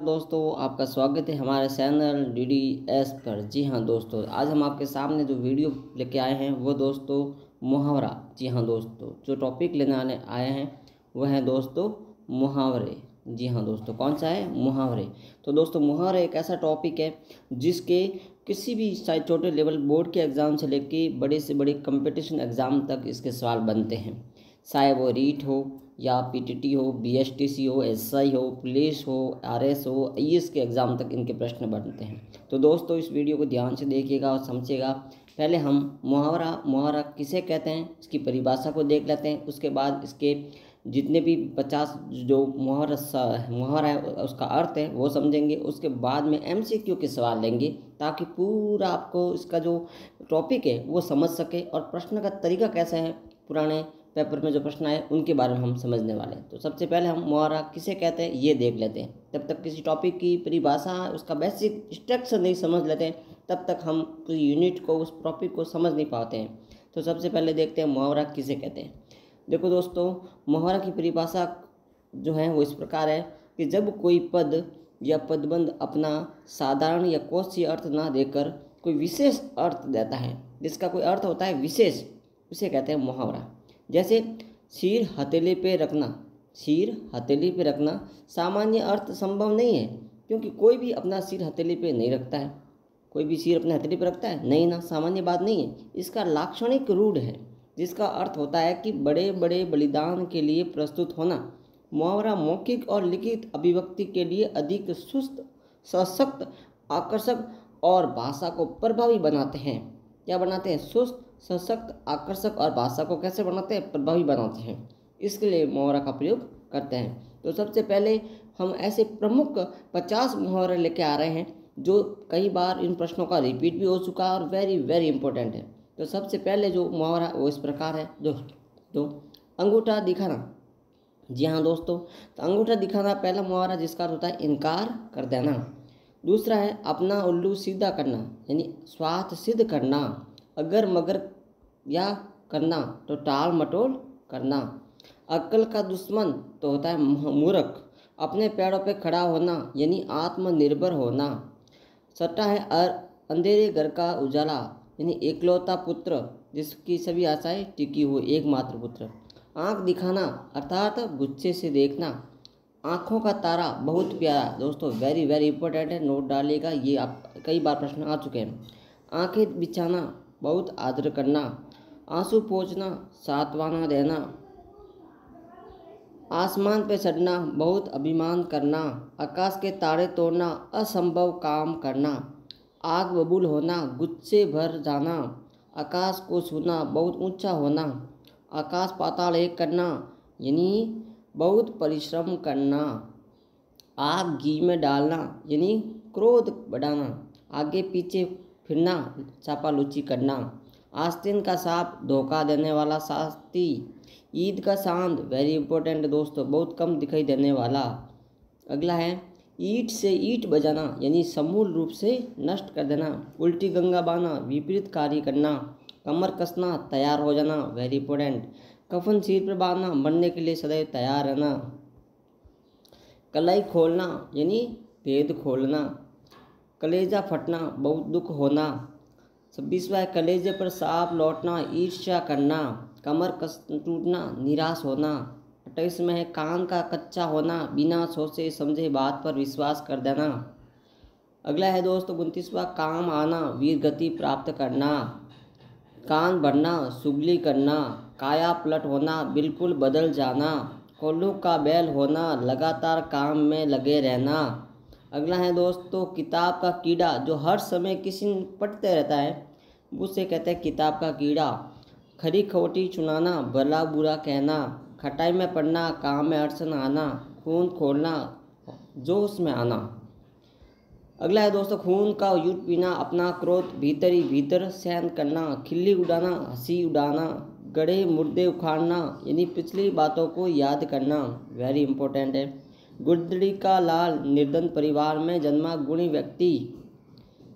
दोस्तों, आपका स्वागत है हमारे चैनल DDS पर। जी हाँ दोस्तों, आज हम आपके सामने जो वीडियो लेके आए हैं वो दोस्तों मुहावरा। जी हाँ दोस्तों, जो टॉपिक लेने आए हैं वह है दोस्तों मुहावरे। जी हाँ दोस्तों, कौन सा है? मुहावरे। तो दोस्तों मुहावरे एक ऐसा टॉपिक है जिसके किसी भी चाहे छोटे लेवल बोर्ड के एग्ज़ाम से लेके बड़े से बड़े कंपटीशन एग्ज़ाम तक इसके सवाल बनते हैं। चाहे वो रीट हो या PTT हो, BSTC हो, SI हो, पुलिस हो, RS हो, IAS के एग्ज़ाम तक इनके प्रश्न बनते हैं। तो दोस्तों इस वीडियो को ध्यान से देखिएगा और समझिएगा। पहले हम मुहावरा किसे कहते हैं इसकी परिभाषा को देख लेते हैं। उसके बाद इसके जितने भी 50 जो मुहावरा है उसका अर्थ है वो समझेंगे। उसके बाद में MCQ के सवाल लेंगे ताकि पूरा आपको इसका जो टॉपिक है वो समझ सके और प्रश्न का तरीका कैसा है, पुराने पेपर में जो प्रश्न आए उनके बारे में हम समझने वाले हैं। तो सबसे पहले हम मुहावरा किसे कहते हैं ये देख लेते हैं। जब तक किसी टॉपिक की परिभाषा उसका बेसिक स्ट्रक्चर नहीं समझ लेते हैं तब तक हम उस यूनिट को उस टॉपिक को समझ नहीं पाते हैं। तो सबसे पहले देखते हैं मुहावरा किसे कहते हैं। देखो दोस्तों, मुहावरा की परिभाषा जो है वो इस प्रकार है कि जब कोई पद या पदबंध अपना साधारण या कोशीय अर्थ ना देकर कोई विशेष अर्थ देता है, जिसका कोई अर्थ होता है विशेष, उसे कहते हैं मुहावरा। जैसे सिर हथेली पे रखना। सिर हथेली पे रखना सामान्य अर्थ संभव नहीं है, क्योंकि कोई भी अपना सिर हथेली पे नहीं रखता है। कोई भी सिर अपने हथेली पे रखता है? नहीं ना, सामान्य बात नहीं है। इसका लाक्षणिक रूढ़ है जिसका अर्थ होता है कि बड़े बड़े बलिदान के लिए प्रस्तुत होना। मुहावरा मौखिक और लिखित अभिव्यक्ति के लिए अधिक सुस्त, सशक्त, आकर्षक और भाषा को प्रभावी बनाते हैं। क्या बनाते हैं? सुस्त, सशक्त, आकर्षक और भाषा को कैसे बनाते हैं? प्रभावी बनाते हैं। इसके लिए मुहावरा का प्रयोग करते हैं। तो सबसे पहले हम ऐसे प्रमुख 50 मुहावरे लेके आ रहे हैं जो कई बार इन प्रश्नों का रिपीट भी हो चुका है और वेरी वेरी इंपॉर्टेंट है। तो सबसे पहले जो मुहावरा वो इस प्रकार है, जो अंगूठा दिखाना। जी हाँ दोस्तों, तो अंगूठा दिखाना पहला मुहावरा जिसका अर्थ होता है इनकार कर देना। दूसरा है अपना उल्लू सीधा करना, यानी स्वार्थ सिद्ध करना। अगर मगर या करना तो टाल मटोल करना। अक्ल का दुश्मन तो होता है मूर्ख। अपने पैरों पे खड़ा होना यानी आत्मनिर्भर होना। छठा है अंधेरे घर का उजाला, यानी एकलौता पुत्र जिसकी सभी आशाएं टिकी हो, एकमात्र पुत्र। आँख दिखाना अर्थात गुस्से से देखना। आँखों का तारा बहुत प्यारा। दोस्तों वेरी वेरी इंपॉर्टेंट है, नोट डालिएगा, ये आप कई बार प्रश्न आ चुके हैं। आँखें बिछाना बहुत आदर करना। आंसू पोंछना सांत्वना देना। आसमान पे चढ़ना बहुत अभिमान करना। आकाश के तारे तोड़ना असंभव काम करना। आग बबूल होना गुस्से भर जाना। आकाश को छूना बहुत ऊंचा होना। आकाश पाताल एक करना यानी बहुत परिश्रम करना। आग घी में डालना यानी क्रोध बढ़ाना। आगे पीछे फिरना चापालूची करना। आस्तीन का सांप धोखा देने वाला साथी। ईद का चांद वेरी इंपॉर्टेंट दोस्तों, बहुत कम दिखाई देने वाला। अगला है ईंट से ईंट बजाना यानी समूल रूप से नष्ट कर देना। उल्टी गंगा बहाना विपरीत कार्य करना। कमर कसना तैयार हो जाना, वेरी इंपॉर्टेंट। कफन सिर पर बांधना मरने के लिए सदैव तैयार रहना। कलाई खोलना यानी भेद खोलना। कलेजा फटना बहुत दुख होना। 26वां कलेजे पर सांप लौटना ईर्ष्या करना। कमर कस टूटना निराश होना। 28वां है कान का कच्चा होना बिना सोचे समझे बात पर विश्वास कर देना। अगला है दोस्तों 29वां काम आना वीर गति प्राप्त करना। कान भरना सुगली करना। काया पलट होना बिल्कुल बदल जाना। कोल्हू का बैल होना लगातार काम में लगे रहना। अगला है दोस्तों किताब का कीड़ा, जो हर समय किसी पढ़ते रहता है उसे कहते हैं किताब का कीड़ा। खरी खोटी चुनाना भला बुरा कहना। खटाई में पड़ना काम में अड़चन आना। खून खोलना जोश में आना। अगला है दोस्तों खून का युद्ध पीना अपना क्रोध भीतर ही भीतर सहन करना। खिल्ली उड़ाना हंसी उड़ाना। गड़े मुर्दे उखाड़ना यानी पिछली बातों को याद करना, वेरी इंपॉर्टेंट है। गुदड़ी का लाल निर्धन परिवार में जन्मा गुणी व्यक्ति।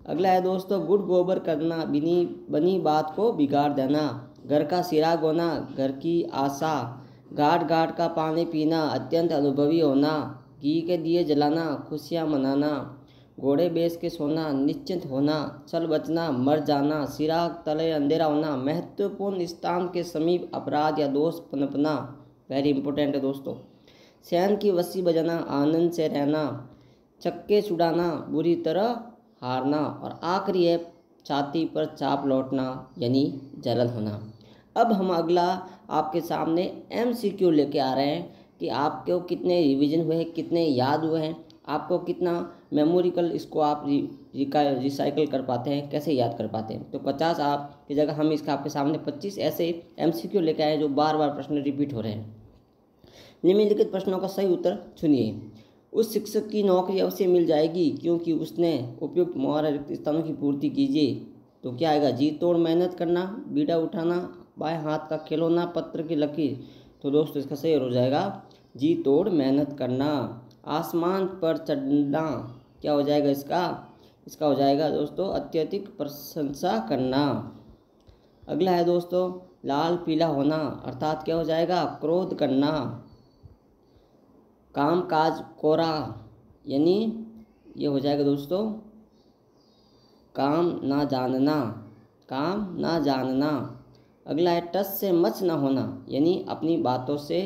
अगला है दोस्तों गुड़ गोबर करना बनी बात को बिगाड़ देना। घर का सिराग होना घर की आशा। घाट घाट का पानी पीना अत्यंत अनुभवी होना। घी के दिए जलाना, खुशियाँ मनाना, घोड़े बेच के सोना, निश्चिंत होना, चल बचना, मर जाना, चिराग तले अंधेरा होना, महत्वपूर्ण स्थान के समीप अपराध या दोष पनपना, वेरी इंपॉर्टेंट है दोस्तों। सैन की वस्सी बजाना, आनंद से रहना, चक्के छुड़ाना, बुरी तरह हारना, और आखिरी है छाती पर चाप लौटना यानी जलन होना। अब हम अगला आपके सामने MCQ लेके आ रहे हैं कि आपको कितने रिवीजन हुए हैं, कितने याद हुए हैं, आपको कितना मेमोरिकल इसको आप रिसाइकल कर पाते हैं, कैसे याद कर पाते हैं। तो 50 आप की जगह हम इसका आपके सामने 25 ऐसे MCQ लेके आए जो बार बार प्रश्न रिपीट हो रहे हैं। निम्नलिखित प्रश्नों का सही उत्तर चुनिए। उस शिक्षक की नौकरी अवश्य मिल जाएगी क्योंकि उसने उपयुक्त मुहावरा रिक्त स्थानों की पूर्ति कीजिए। तो क्या आएगा? जी तोड़ मेहनत करना, बीड़ा उठाना, बाएं हाथ का खिलौना, पत्र की लकीर। तो दोस्तों इसका सही हो जाएगा जी तोड़ मेहनत करना। आसमान पर चढ़ना, क्या हो जाएगा इसका हो जाएगा दोस्तों अत्यधिक प्रशंसा करना। अगला है दोस्तों लाल पीला होना, अर्थात क्या हो जाएगा? क्रोध करना। काम काज कोरा यानी ये हो जाएगा दोस्तों काम ना जानना। अगला है टस से मच ना होना यानी अपनी बातों से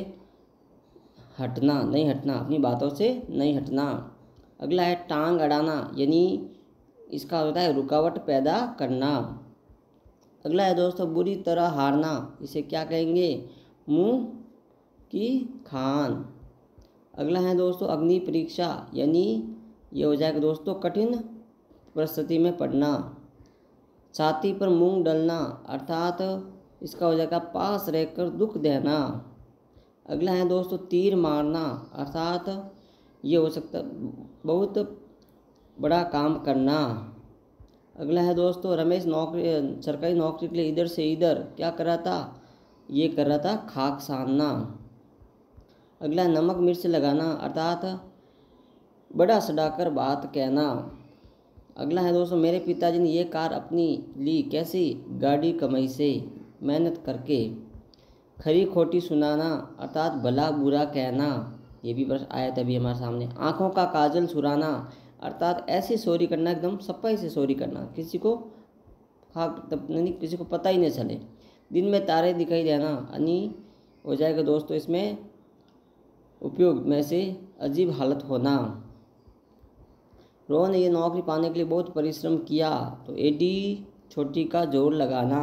नहीं हटना। अगला है टांग अड़ाना यानी इसका होता है रुकावट पैदा करना। अगला है दोस्तों बुरी तरह हारना, इसे क्या कहेंगे? मुंह की खान। अगला है दोस्तों अग्नि परीक्षा यानी ये हो जाएगा दोस्तों कठिन परिस्थिति में पड़ना। छाती पर मूंग डलना, अर्थात इसका हो जाएगा पास रहकर दुख देना। अगला है दोस्तों तीर मारना, अर्थात ये हो सकता बहुत बड़ा काम करना। अगला है दोस्तों रमेश सरकारी नौकरी के लिए इधर से इधर क्या कर रहा था? ये कर रहा था खाक सानना। अगला है नमक मिर्च लगाना, अर्थात बड़ा सड़ाकर बात कहना। अगला है दोस्तों मेरे पिताजी ने ये कार अपनी ली कैसी? गाड़ी कमाई से, मेहनत करके। खरी खोटी सुनाना, अर्थात भला बुरा कहना। ये भी प्रश्न आया था अभी हमारे सामने। आँखों का काजल छुराना, अर्थात ऐसी सॉरी करना एकदम सफाई से सॉरी करना, किसी को पता ही नहीं चले। दिन में तारे दिखाई देना यानी हो जाएगा दोस्तों इसमें उपयोग में से अजीब हालत होना। रोहन ने ये नौकरी पाने के लिए बहुत परिश्रम किया, तो एडी छोटी का जोर लगाना।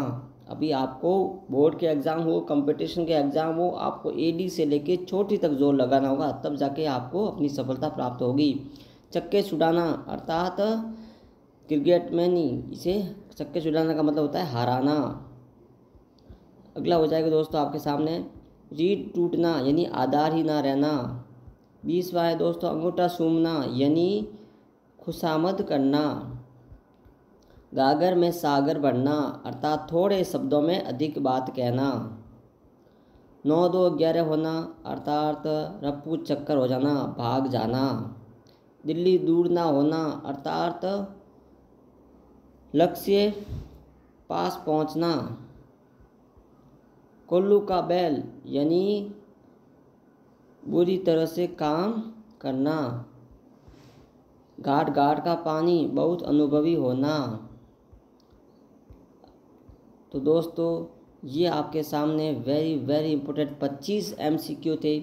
अभी आपको बोर्ड के एग्ज़ाम हो, कंपटीशन के एग्ज़ाम हो, आपको एडी से लेके छोटी तक जोर लगाना होगा, तब जाके आपको अपनी सफलता प्राप्त होगी। चक्के छुड़ाना, अर्थात क्रिकेट में नहीं, इसे चक्के छुड़ाने का मतलब होता है हराना। अगला हो जाएगा दोस्तों आपके सामने रीढ़ टूटना यानी आधार ही ना रहना। 20वां है दोस्तों अंगूठा सूंघना यानी खुशामद करना। गागर में सागर बढ़ना, अर्थात थोड़े शब्दों में अधिक बात कहना। 9 2 11 होना, अर्थात रप्पू चक्कर हो जाना, भाग जाना। दिल्ली दूर ना होना, अर्थात लक्ष्य पास पहुंचना। कोल्लू का बैल यानी बुरी तरह से काम करना। घाट घाट का पानी बहुत अनुभवी होना। तो दोस्तों ये आपके सामने वेरी वेरी इंपॉर्टेंट 25 MCQ थे।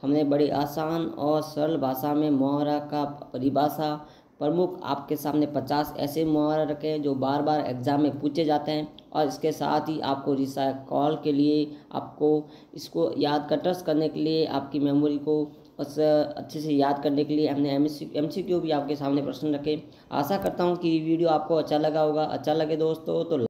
हमने बड़ी आसान और सरल भाषा में मुहावरा का परिभाषा प्रमुख आपके सामने 50 ऐसे मुहावरा रखे हैं जो बार बार एग्ज़ाम में पूछे जाते हैं, और इसके साथ ही आपको रिकॉल के लिए, आपको इसको याद ट्रस्ट करने के लिए, आपकी मेमोरी को अच्छे से याद करने के लिए हमने MCQ भी आपके सामने प्रश्न रखे। आशा करता हूँ कि वीडियो आपको अच्छा लगा होगा। अच्छा लगे दोस्तों तो